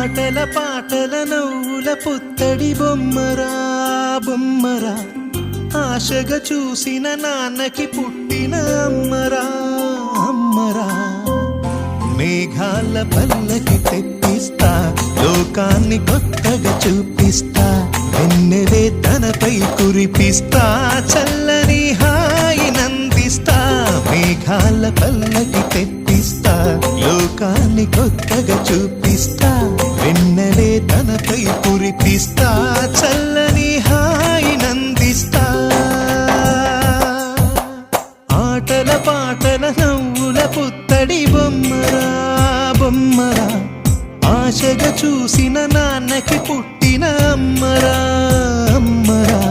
ఆటల పాటల నవ్వుల పుత్తడి బొమ్మరా బొమ్మరా, ఆశగా చూసిన నాన్నకి పుట్టిన అమ్మరా అమ్మరా. మేఘాల పల్లకి తెప్పిస్తా, లోకాన్ని కొత్తగా చూపిస్తా, వెన్నెలే తనపై కురిపిస్తా, చల్లని హాయి నందిస్తా. మేఘాల పల్లకి తెప్పిస్తా, లోకాన్ని కొత్తగా చూపిస్తా, వెన్నెలే తనపై కురిపిస్తా, చల్లని హాయి నందిస్తా. ఆటల పాటల నవ్వుల పుత్తడి బొమ్మరా బొమ్మరా, ఆశగా చూసిన నాన్నకి పుట్టిన అమ్మరా అమ్మరా.